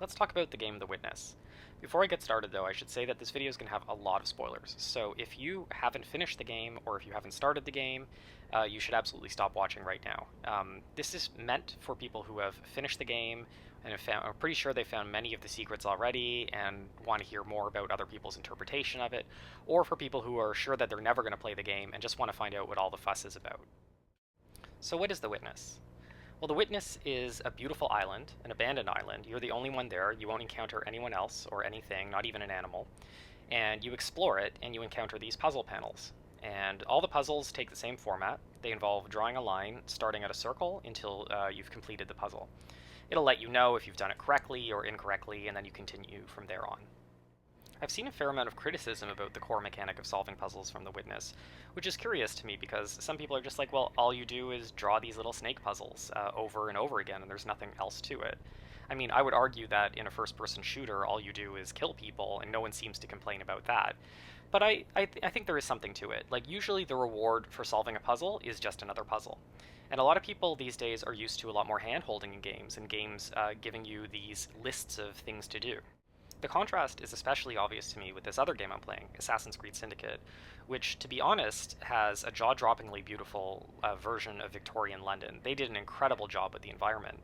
Let's talk about the game The Witness. Before I get started though, I should say that this video is going to have a lot of spoilers, so if you haven't finished the game or if you haven't started the game, you should absolutely stop watching right now. This is meant for people who have finished the game and are pretty sure they found many of the secrets already and want to hear more about other people's interpretation of it, or for people who are sure that they're never going to play the game and just want to find out what all the fuss is about. So what is The Witness? Well, the Witness is a beautiful island, an abandoned island. You're the only one there. You won't encounter anyone else or anything, not even an animal. And you explore it, and you encounter these puzzle panels. And all the puzzles take the same format. They involve drawing a line, starting at a circle, until you've completed the puzzle. It'll let you know if you've done it correctly or incorrectly, and then you continue from there on. I've seen a fair amount of criticism about the core mechanic of solving puzzles from The Witness, which is curious to me because some people are just like, well, all you do is draw these little snake puzzles over and over again and there's nothing else to it. I mean, I would argue that in a first-person shooter, all you do is kill people and no one seems to complain about that. But I think there is something to it. Like, usually the reward for solving a puzzle is just another puzzle. And a lot of people these days are used to a lot more hand-holding in games, and games giving you these lists of things to do. The contrast is especially obvious to me with this other game I'm playing, Assassin's Creed Syndicate, which, to be honest, has a jaw-droppingly beautiful version of Victorian London. They did an incredible job with the environment,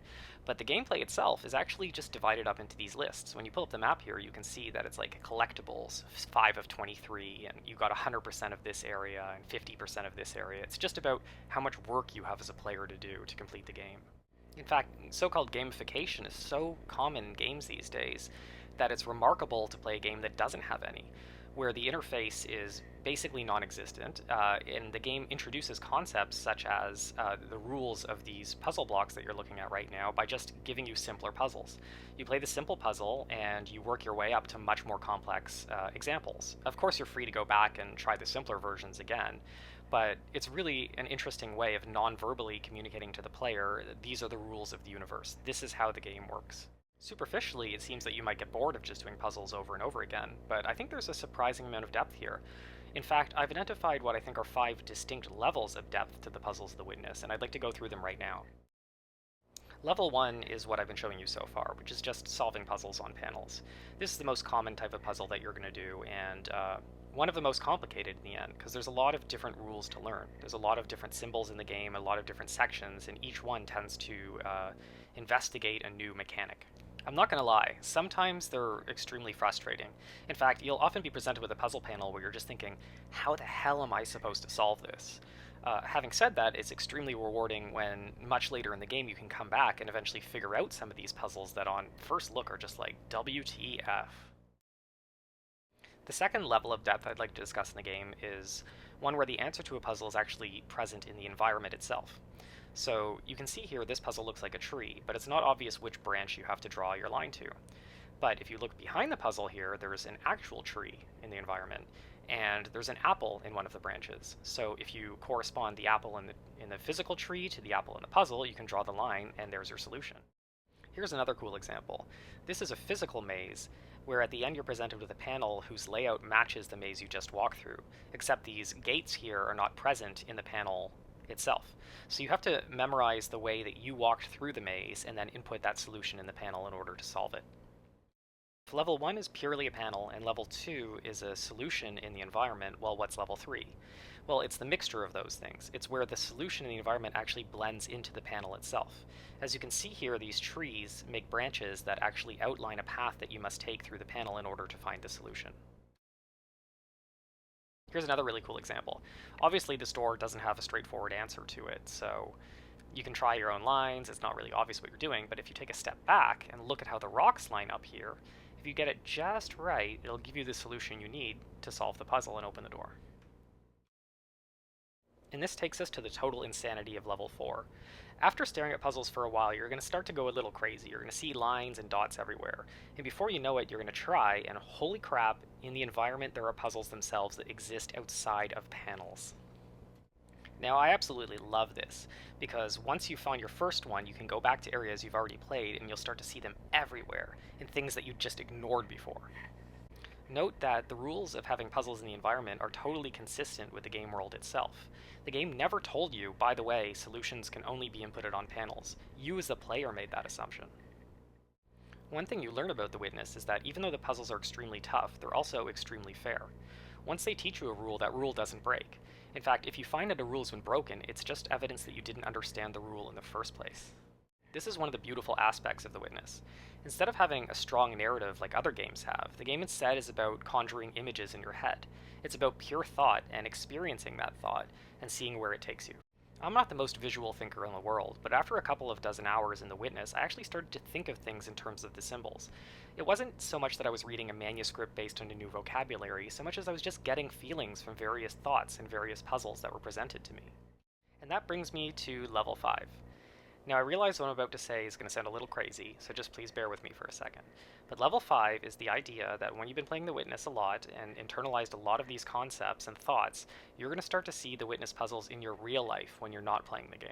but the gameplay itself is actually just divided up into these lists. When you pull up the map here, you can see that it's like collectibles, 5 of 23, and you got 100% of this area and 50% of this area. It's just about how much work you have as a player to do to complete the game. In fact, so-called gamification is so common in games these days that it's remarkable to play a game that doesn't have any, where the interface is basically non-existent, and the game introduces concepts such as the rules of these puzzle blocks that you're looking at right now by just giving you simpler puzzles. You play the simple puzzle and you work your way up to much more complex examples. Of course, you're free to go back and try the simpler versions again, but it's really an interesting way of non-verbally communicating to the player, these are the rules of the universe. This is how the game works. Superficially, it seems that you might get bored of just doing puzzles over and over again, but I think there's a surprising amount of depth here. In fact, I've identified what I think are 5 distinct levels of depth to the puzzles of the Witness, and I'd like to go through them right now. Level 1 is what I've been showing you so far, which is just solving puzzles on panels. This is the most common type of puzzle that you're going to do, and one of the most complicated in the end, because there's a lot of different rules to learn. There's a lot of different symbols in the game, a lot of different sections, and each one tends to investigate a new mechanic. I'm not going to lie, sometimes they're extremely frustrating. In fact, you'll often be presented with a puzzle panel where you're just thinking, how the hell am I supposed to solve this? Having said that, it's extremely rewarding when much later in the game you can come back and eventually figure out some of these puzzles that on first look are just like WTF. The second level of depth I'd like to discuss in the game is one where the answer to a puzzle is actually present in the environment itself. So you can see here this puzzle looks like a tree, but it's not obvious which branch you have to draw your line to. But if you look behind the puzzle here, there's an actual tree in the environment, and there's an apple in one of the branches. So if you correspond the apple in the physical tree to the apple in the puzzle, you can draw the line, and there's your solution. Here's another cool example. This is a physical maze, where at the end you're presented with a panel whose layout matches the maze you just walked through, except these gates here are not present in the panel itself. So you have to memorize the way that you walked through the maze and then input that solution in the panel in order to solve it. If level 1 is purely a panel and level 2 is a solution in the environment, well, what's level 3? Well, it's the mixture of those things. It's where the solution in the environment actually blends into the panel itself. As you can see here, these trees make branches that actually outline a path that you must take through the panel in order to find the solution. Here's another really cool example. Obviously, this door doesn't have a straightforward answer to it, so you can try your own lines. It's not really obvious what you're doing, but if you take a step back and look at how the rocks line up here, if you get it just right, it'll give you the solution you need to solve the puzzle and open the door. And this takes us to the total insanity of level 4. After staring at puzzles for a while, you're going to start to go a little crazy. You're going to see lines and dots everywhere. And before you know it, you're going to try, and holy crap, in the environment there are puzzles themselves that exist outside of panels. Now, I absolutely love this, because once you find your first one, you can go back to areas you've already played, and you'll start to see them everywhere, in things that you just ignored before. Note that the rules of having puzzles in the environment are totally consistent with the game world itself. The game never told you, by the way, solutions can only be inputted on panels. You as the player made that assumption. One thing you learn about The Witness is that even though the puzzles are extremely tough, they're also extremely fair. Once they teach you a rule, that rule doesn't break. In fact, if you find that a rule has been broken, it's just evidence that you didn't understand the rule in the first place. This is one of the beautiful aspects of The Witness. Instead of having a strong narrative like other games have, the game instead is about conjuring images in your head. It's about pure thought and experiencing that thought and seeing where it takes you. I'm not the most visual thinker in the world, but after a couple of dozen hours in The Witness, I actually started to think of things in terms of the symbols. It wasn't so much that I was reading a manuscript based on a new vocabulary, so much as I was just getting feelings from various thoughts and various puzzles that were presented to me. And that brings me to level 5. Now, I realize what I'm about to say is going to sound a little crazy, so just please bear with me for a second. But level 5 is the idea that when you've been playing The Witness a lot and internalized a lot of these concepts and thoughts, you're going to start to see the Witness puzzles in your real life when you're not playing the game.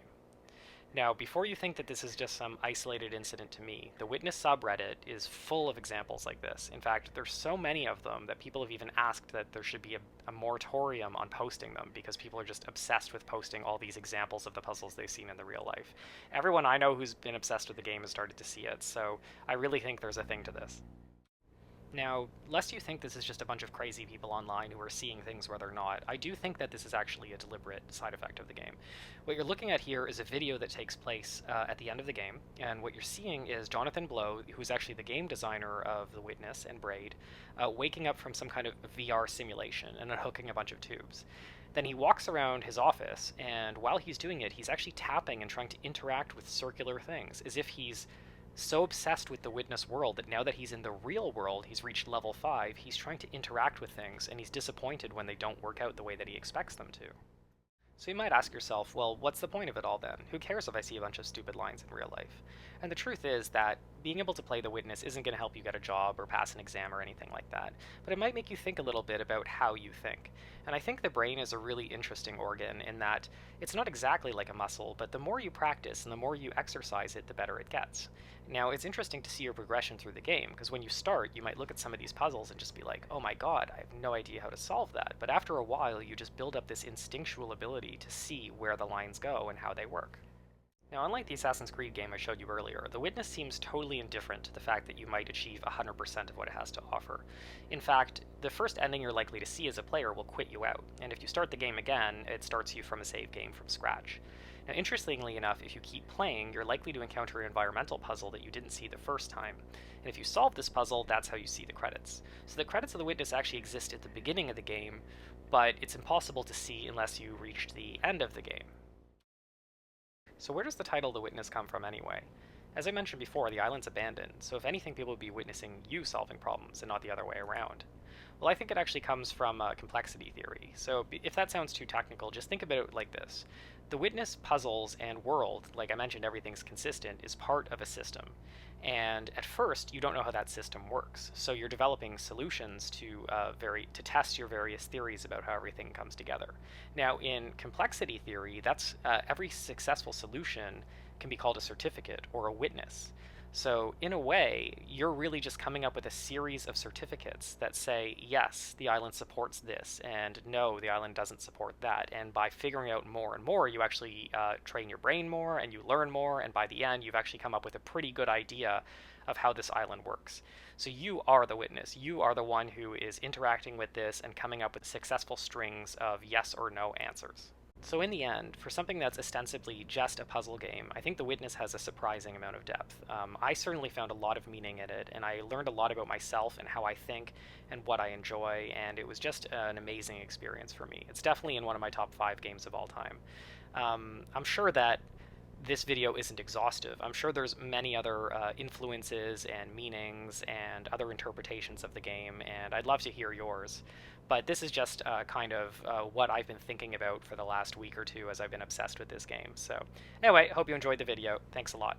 Now, before you think that this is just some isolated incident to me, the Witness subreddit is full of examples like this. In fact, there's so many of them that people have even asked that there should be a moratorium on posting them because people are just obsessed with posting all these examples of the puzzles they've seen in the real life. Everyone I know who's been obsessed with the game has started to see it, so I really think there's a thing to this. Now, lest you think this is just a bunch of crazy people online who are seeing things where they're not, I do think that this is actually a deliberate side effect of the game. What you're looking at here is a video that takes place at the end of the game, and what you're seeing is Jonathan Blow, who's actually the game designer of The Witness and Braid, waking up from some kind of VR simulation and unhooking a bunch of tubes. Then he walks around his office, and while he's doing it, he's actually tapping and trying to interact with circular things, as if he's so obsessed with the Witness world that now that he's in the real world, he's reached level 5, he's trying to interact with things, and he's disappointed when they don't work out the way that he expects them to. So you might ask yourself, well, what's the point of it all then? Who cares if I see a bunch of stupid lines in real life? And the truth is that being able to play The Witness isn't going to help you get a job or pass an exam or anything like that, but it might make you think a little bit about how you think. And I think the brain is a really interesting organ in that it's not exactly like a muscle, but the more you practice and the more you exercise it, the better it gets. Now, it's interesting to see your progression through the game, because when you start, you might look at some of these puzzles and just be like, oh my god, I have no idea how to solve that. But after a while, you just build up this instinctual ability to see where the lines go and how they work. Now, unlike the Assassin's Creed game I showed you earlier, The Witness seems totally indifferent to the fact that you might achieve 100% of what it has to offer. In fact, the first ending you're likely to see as a player will quit you out, and if you start the game again, it starts you from a save game from scratch. Now, interestingly enough, if you keep playing, you're likely to encounter an environmental puzzle that you didn't see the first time. And if you solve this puzzle, that's how you see the credits. So the credits of The Witness actually exist at the beginning of the game, but it's impossible to see unless you reach the end of the game. So where does the title The Witness come from anyway? As I mentioned before, the island's abandoned, so if anything, people would be witnessing you solving problems and not the other way around. Well, I think it actually comes from complexity theory. So if that sounds too technical, just think about it like this. The Witness puzzles and world, like I mentioned, everything's consistent, is part of a system. And at first, you don't know how that system works. So you're developing solutions to test your various theories about how everything comes together. Now, in complexity theory, that's every successful solution can be called a certificate or a witness. So in a way, you're really just coming up with a series of certificates that say, yes, the island supports this, and no, the island doesn't support that. And by figuring out more and more, you actually train your brain more, and you learn more, and by the end, you've actually come up with a pretty good idea of how this island works. So you are the witness. You are the one who is interacting with this and coming up with successful strings of yes or no answers. So in the end, for something that's ostensibly just a puzzle game, I think The Witness has a surprising amount of depth. I certainly found a lot of meaning in it, and I learned a lot about myself and how I think and what I enjoy, and it was just an amazing experience for me. It's definitely in one of my top 5 games of all time. I'm sure that this video isn't exhaustive. I'm sure there's many other influences and meanings and other interpretations of the game, and I'd love to hear yours. But this is just kind of what I've been thinking about for the last week or two as I've been obsessed with this game. So anyway, hope you enjoyed the video. Thanks a lot.